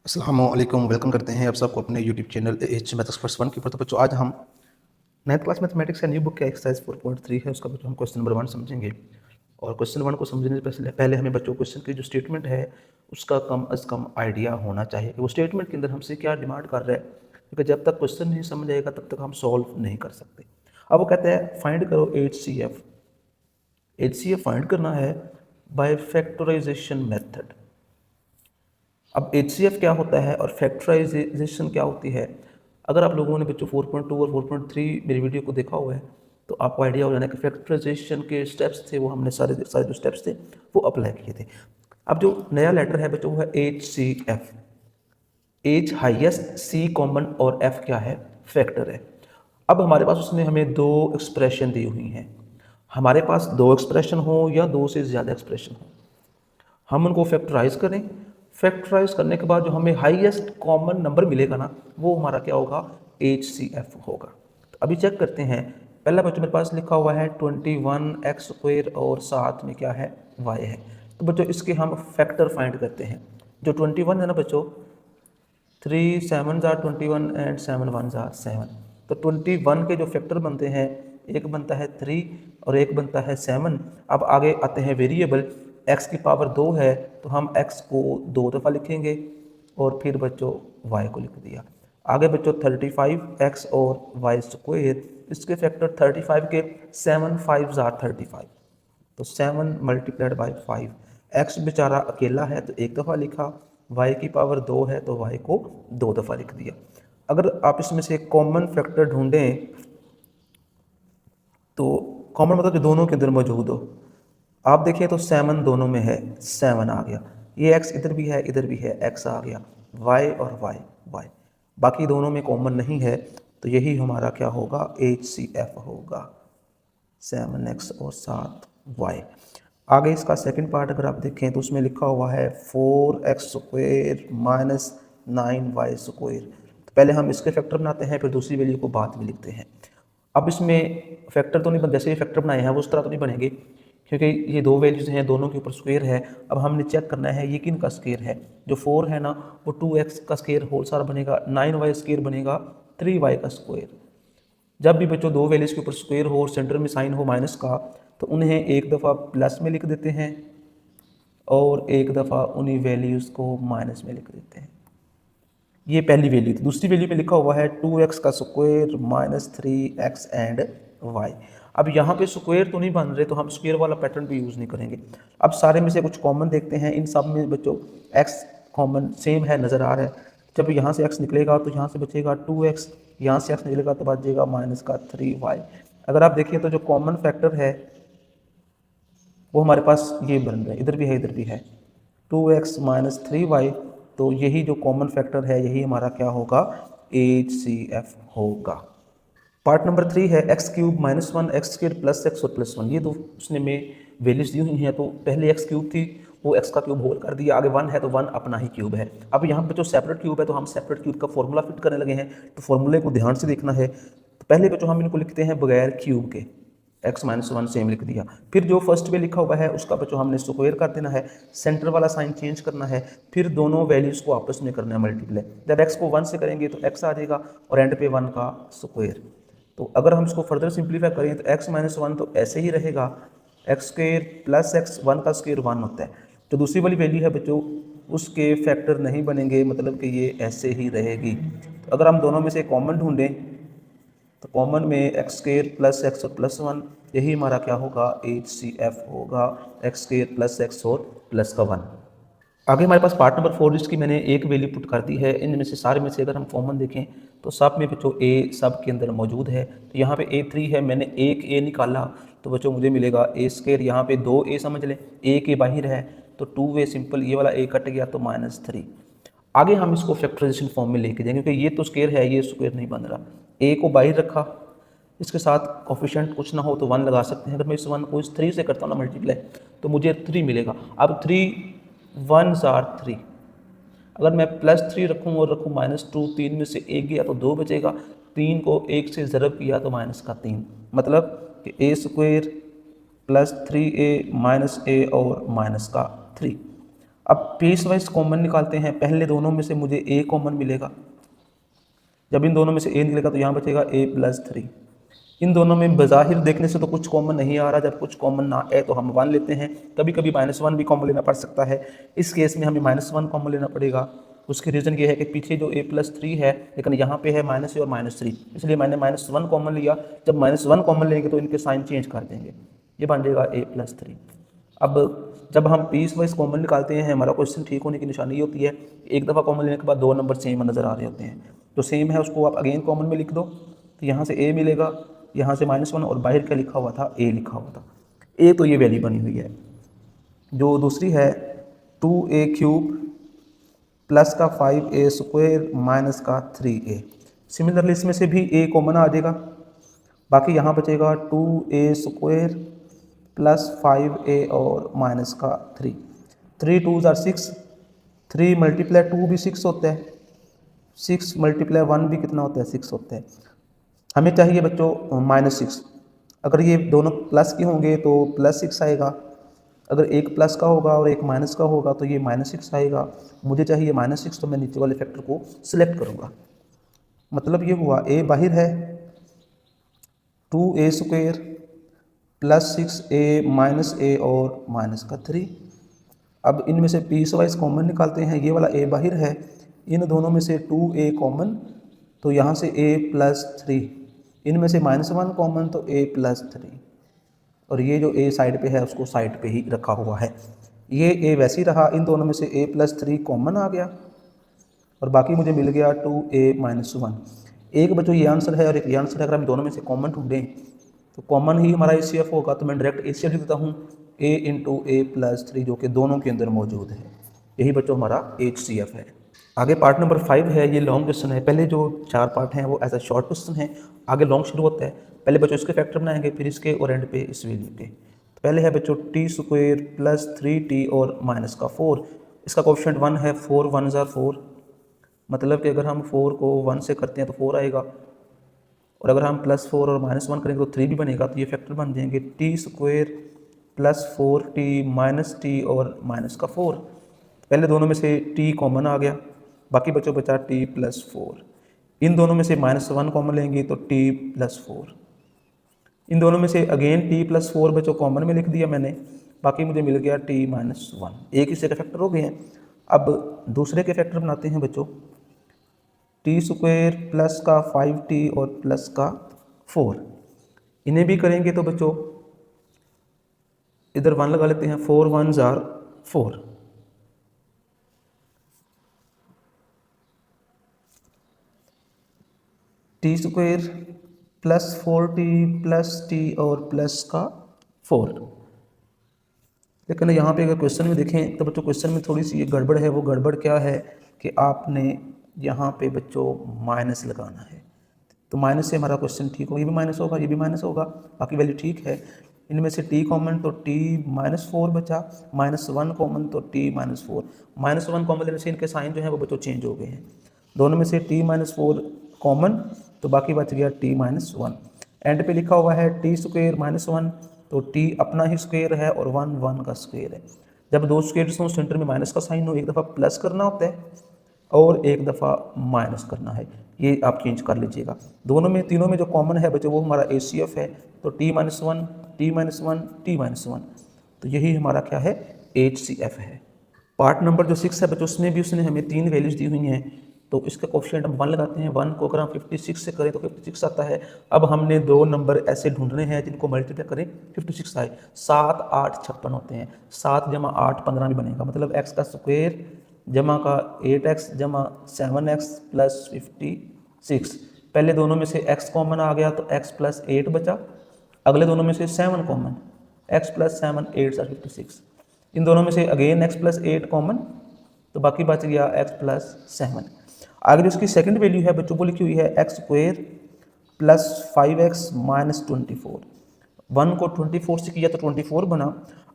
अस्सलामुअलैकुम। वेलकम करते हैं आप सबको अपने YouTube channel H maths first one के ऊपर। तो बच्चों आज हम 9th क्लास मैथमेटिक्स का न्यू बुक का एक्सरसाइज 4.3 है, उसका बच्चों हम क्वेश्चन नंबर 1 समझेंगे। और क्वेश्चन 1 को समझने से पहले हमें बच्चों क्वेश्चन की जो स्टेटमेंट है उसका कम अज़ कम आइडिया होना चाहिए कि वो स्टेटमेंट के अंदर हमसे क्या डिमांड कर रहा है, क्योंकि जब तक क्वेश्चन नहीं समझ आएगा तब तक हम सॉल्व नहीं कर सकते। अब वो कहते हैं फाइंड करो एच सी एफ फाइंड करना है बाय फैक्टराइजेशन मेथड। अब एच क्या होता है और फैक्टराइजेशन क्या होती है। अगर आप लोगों ने बच्चों 4.2 और 4.3 मेरी वीडियो को देखा हुआ है तो आपको आइडिया हो जाना कि फैक्टराइजेशन के स्टेप्स थे वो हमने सारे सारे जो स्टेप्स थे वो अप्लाई किए थे। अब जो नया लेटर है बच्चों वो है एच एच हाईएस्ट, सी कॉमन और एफ क्या है, फैक्टर है। अब हमारे पास उसने हमें दो एक्सप्रेशन दी हुई हैं। हमारे पास दो एक्सप्रेशन हो या दो से ज़्यादा एक्सप्रेशन हो, हम उनको फैक्टराइज करें। फैक्टराइज करने के बाद जो हमें हाईएस्ट कॉमन नंबर मिलेगा ना वो हमारा क्या होगा, एच होगा। तो अभी चेक करते हैं। पहला बच्चों मेरे पास लिखा हुआ है 21x² और साथ में क्या है, y है। तो बच्चों इसके हम फैक्टर फाइंड करते हैं। जो 21 है ना बच्चों, 3 7 आर 21 एंड 7 1 आर 7। तो 21 के जो फैक्टर बनते हैं, एक बनता है 3 और एक बनता है 7। अब आगे आते हैं वेरिएबल, x की पावर 2 है तो हम x को 2 दफ़ा लिखेंगे और फिर बच्चों y को लिख दिया। आगे बच्चों 35x और y², इसके फैक्टर 35 के 7 5 आर 35, तो 7 मल्टीप्लाइड बाई 5। एक्स बेचारा अकेला है तो एक दफ़ा लिखा, वाई की पावर 2 है तो वाई को 2 दफ़ा लिख दिया। अगर आप इसमें से कॉमन फैक्टर ढूंढें तो कॉमन मतलब जो दोनों के अंदर मौजूद हो, आप देखिए तो 7 दोनों में है, 7 आ गया। ये एक्स इधर भी है इधर भी है, एक्स आ गया। वाई और वाई वाई, बाकी दोनों में कॉमन नहीं है, तो यही हमारा क्या होगा, एच होगा, 7x और 7y। आगे इसका सेकंड पार्ट अगर आप देखें तो उसमें लिखा हुआ है 4x² माइनस 9y²। तो पहले हम इसके फैक्टर बनाते हैं, फिर दूसरी वैल्यू को बाद में लिखते हैं। अब इसमें फैक्टर तो नहीं बन, जैसे ये फैक्टर बनाए हैं वो उस तरह तो नहीं बनेंगे, क्योंकि ये दो वैल्यूज हैं, दोनों के ऊपर स्क्वायर है। अब हमने चेक करना है ये किन का स्क्वायर है। जो 4 है ना वो 2x का स्क्वायर होल सारा बनेगा, 9y² बनेगा 3y का स्क्वायर। जब भी बच्चों दो वैल्यूज के ऊपर स्क्वायर हो और सेंटर में साइन हो माइनस का, तो उन्हें एक दफ़ा प्लस में लिख देते हैं और एक दफ़ा उन्हीं वैल्यूज़ को माइनस में लिख देते हैं। ये पहली वैल्यू थी। दूसरी वैल्यू में लिखा हुआ है 2x का square minus 3x and y। अब यहाँ पे स्क्वायर तो नहीं बन रहे तो हम स्क्वायर वाला पैटर्न भी यूज़ नहीं करेंगे। अब सारे में से कुछ कॉमन देखते हैं। इन सब में बच्चों x कॉमन सेम है, नज़र आ रहा है। जब यहाँ से x निकलेगा तो यहाँ से बचेगा 2x, यहाँ से x निकलेगा तो बचेगा माइनस का 3y। अगर आप देखिए तो जो कॉमन फैक्टर है वो हमारे पास ये बन रहा है, इधर भी है इधर भी है, 2x माइनस 3y। तो यही जो कॉमन फैक्टर है यही हमारा क्या होगा, एच होगा। पार्ट नंबर 3 है x³ - 1 x² प्लस x और प्लस 1। ये तो उसने में वैल्यूज दी हुई हैं, तो पहले x³ थी वो x का क्यूब होल कर दिया, आगे 1 है तो 1 अपना ही क्यूब है। अब यहाँ पे जो सेपरेट क्यूब है तो हम सेपरेट क्यूब का फॉर्मूला फिट करने लगे हैं, तो फॉर्मूले को ध्यान से देखना है। तो पहले बच्चों हम इनको लिखते हैं बगैर क्यूब के, x - 1 सेम लिख दिया। फिर जो फर्स्ट पे लिखा हुआ है उसका बच्चों हमने स्क्वायर कर देना है, सेंटर वाला साइन चेंज करना है, फिर दोनों वैल्यूज़ को आपस में करना है मल्टीप्लाई। जब x को 1 से करेंगे तो x आ जाएगा और एंड पे 1 का स्क्वायर। तो अगर हम इसको फर्दर सिंप्लीफाई करें तो x - 1 तो ऐसे ही रहेगा, x² प्लस x, 1 का स्क्वायर 1 होता है। जो दूसरी वाली वैल्यू है बच्चों उसके फैक्टर नहीं बनेंगे, मतलब कि ये ऐसे ही रहेगी। तो अगर हम दोनों में से कॉमन ढूंढें तो कॉमन में x² प्लस x और प्लस 1, यही हमारा क्या होगा, HCF होगा, x² प्लस x और प्लस का 1। आगे हमारे पास पार्ट नंबर 4 जिसकी मैंने एक वैल्यू पुट कर दी है। इनमें से सारे में से अगर हम कॉमन देखें तो सब में बच्चों a सब के अंदर मौजूद है। तो यहाँ पे a3 है, मैंने एक a निकाला तो बच्चों मुझे मिलेगा a²। यहाँ पे 2a समझ लें, a के बाहर है तो 2a सिंपल, ये वाला a कट गया तो -3। आगे हम इसको फैक्टराइजेशन फॉर्म में लेके जाएंगे क्योंकि ये तो स्क्वायर है, ये स्क्वायर नहीं बन रहा। a को बाहर रखा, इसके साथ कोफिशिएंट कुछ ना हो तो 1 लगा सकते हैं। अगर मैं इस 1 को इस 3 से करता हूँ ना मल्टीप्लाई तो मुझे 3 मिलेगा। अब 3 1s आर 3, अगर मैं +3 रखूँ और रखूँ -2, 3 में से 1 गया तो 2 बचेगा। 3 को 1 से ज़रब किया तो माइनस का 3, मतलब कि a² plus 3a minus a और माइनस का 3। अब पीस वाइज कॉमन निकालते हैं। पहले दोनों में से मुझे ए कॉमन मिलेगा। जब इन दोनों में से ए निकलेगा तो यहाँ बचेगा ए प्लस 3। इन दोनों में बज़ाहिर देखने से तो कुछ कॉमन नहीं आ रहा। जब कुछ कॉमन ना आए तो हम 1 लेते हैं। कभी कभी -1 भी कॉमन लेना पड़ सकता है। इस केस में हमें -1 कॉमन लेना पड़ेगा। उसकी रीज़न ये है कि पीछे जो a+3 है, लेकिन यहाँ पे है -a और -3, इसलिए मैंने -1 कॉमन लिया। जब -1 कॉमन लेंगे तो इनके साइन चेंज कर देंगे, ये बन जाएगा a+3। अब जब हम पीस वाइज कॉमन निकालते हैं, हमारा क्वेश्चन ठीक होने की निशानी होती है एक दफ़ा कॉमन लेने के बाद 2 नंबर सेम नज़र आ रहे होते हैं। तो सेम है उसको आप अगेन कॉमन में लिख दो, तो यहाँ से a मिलेगा, यहाँ से -1 और बाहर क्या लिखा हुआ था, a लिखा हुआ था। a तो ये वैल्यू बनी हुई है। जो दूसरी है 2a³ प्लस का 5a² माइनस का 3a। सिमिलरली इसमें से भी a कॉमन आ जाएगा। बाकी यहाँ बचेगा 2a² प्लस 5a और माइनस का 3। 3 2s are 6, 3 मल्टीप्लाई 2 भी 6 होता है, 6 मल्टीप्लाई 1 भी कितना होता है, 6 होता है। हमें चाहिए बच्चों -6। अगर ये दोनों प्लस के होंगे तो +6 आएगा। अगर एक प्लस का होगा और एक माइनस का होगा तो ये -6 आएगा। मुझे चाहिए -6, तो मैं नीचे वाले फैक्टर को सिलेक्ट करूँगा। मतलब ये हुआ a बाहर है, 2a² plus 6a minus a और माइनस का 3। अब इनमें से पीस वाइज कॉमन निकालते हैं। ये वाला a बाहर है, इन दोनों में से 2a कॉमन, तो यहाँ से a+3। इनमें से -1 कॉमन, तो a+3। और ये जो a साइड पे है उसको साइड पे ही रखा हुआ है। ये a वैसे ही रहा। इन दोनों में से a+3 कॉमन आ गया और बाकी मुझे मिल गया 2a-1। एक बच्चों ये आंसर है और एक ये आंसर है। अगर हम दोनों में से कॉमन ढूंढें तो कॉमन ही हमारा HCF होगा, तो मैं डायरेक्ट HCF लिख देता हूँ a × a+3, जो कि दोनों के अंदर मौजूद है। यही बच्चों हमारा HCF है। आगे पार्ट नंबर 5 है। ये लॉन्ग क्वेश्चन है। पहले जो 4 पार्ट हैं वो एज अ शॉर्ट क्वेश्चन है, आगे लॉन्ग शुरू होता है। पहले बच्चों इसके फैक्टर बनाएंगे, फिर इसके और एंड पे इस वैल्यू के। तो पहले है बच्चों t² प्लस 3t और माइनस का 4। इसका कोएफिशिएंट 1 है, 4 1s are 4, मतलब कि अगर हम 4 को 1 से करते हैं तो 4 आएगा, और अगर हम +4 और -1 करेंगे तो 3 भी बनेगा। तो ये फैक्टर बन जाएंगे t² plus 4t minus t और माइनस का 4। पहले दोनों में से t कॉमन आ गया, बाकी बच्चों बचा t+4। इन दोनों में से -1 कॉमन लेंगे तो t+4। इन दोनों में से अगेन t+4 बच्चों कॉमन में लिख दिया मैंने, बाकी मुझे मिल गया t-1। एक ही से के फैक्टर हो गए हैं। अब दूसरे के फैक्टर बनाते हैं बच्चों, t² प्लस का 5t और प्लस का 4। इन्हें भी करेंगे तो बच्चों इधर 1 लगा लेते हैं, 4 1s are 4। t² plus 4t plus t और प्लस का 4। लेकिन यहाँ पे अगर क्वेश्चन में देखें तो बच्चों क्वेश्चन में थोड़ी सी ये गड़बड़ है। वो गड़बड़ क्या है कि आपने यहाँ पे बच्चों माइनस लगाना है। तो माइनस से हमारा क्वेश्चन ठीक होगा, ये भी माइनस होगा, ये भी माइनस होगा, बाकी वैल्यू ठीक है। इनमें से t कॉमन तो t-4 बचा, -1 कॉमन तो t-4। -1 कॉमन लेने से इनके साइन जो है वो बच्चों चेंज हो गए हैं। दोनों में से t-4 कॉमन, तो बाकी बच गया t-1। एंड पे लिखा हुआ है t² -1, तो t अपना ही स्क्वायर है और 1 1 का स्क्वायर है। जब दो स्क्वायर्स हों सेंटर में माइनस का साइन हो, एक दफ़ा प्लस करना होता है और एक दफ़ा माइनस करना है, ये आप चेंज कर लीजिएगा। दोनों में तीनों में जो कॉमन है बच्चों वो हमारा HCF है, तो t-1 t-1 t-1, तो यही हमारा क्या है, HCF है। पार्ट नंबर जो 6 है बच्चों उसमें भी उसने हमें 3 वैल्यूज़ दी हुई हैं। तो इसका कोएफिशिएंट हम 1 लगाते हैं। 1 को अगर हम 56 से करें तो 56 आता है। अब हमने 2 नंबर ऐसे ढूंढने हैं जिनको मल्टीप्लाई करें 56 आए। 7 8 56 होते हैं, 7 जमा 8 15 भी बनेगा, मतलब x का स्क्वायर जमा का 8x जमा 7x प्लस 56। पहले दोनों में से x कॉमन आ गया तो x प्लस 8 बचा, अगले दोनों में से 7 कॉमन, x प्लस 7 8 are 56। इन दोनों में से अगेन x प्लस 8 कॉमन, तो बाकी बच गया x प्लस 7। आगे जो उसकी सेकंड वैल्यू है बच्चों को लिखी हुई है x² प्लस 5x माइनस 24। 1 को 24 से किया तो 24 बना,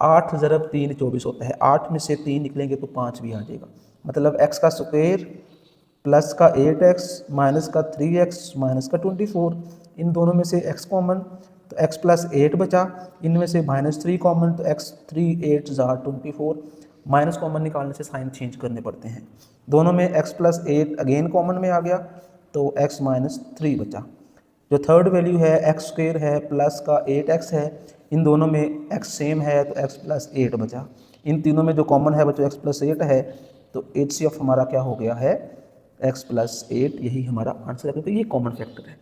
8 ज़रब 3 24 होता है, 8 में से 3 निकलेंगे तो 5 भी आ जाएगा, मतलब x का स्क्वायर प्लस का 8x माइनस का 3x माइनस का 24। इन दोनों में से x कॉमन तो x प्लस 8 बचा, इनमें से -3 कॉमन तो x 3 8 ज़ार 24, माइनस कॉमन निकालने से साइन चेंज करने पड़ते हैं। दोनों में x+8 अगेन कॉमन में आ गया तो x-3 बचा। जो थर्ड वैल्यू है x² है प्लस का 8x है, इन दोनों में x सेम है तो x+8 बचा। इन तीनों में जो कॉमन है बच्चों x+8 है, तो HCF हमारा क्या हो गया है x+8, यही हमारा आंसर है क्योंकि ये कॉमन फैक्टर है।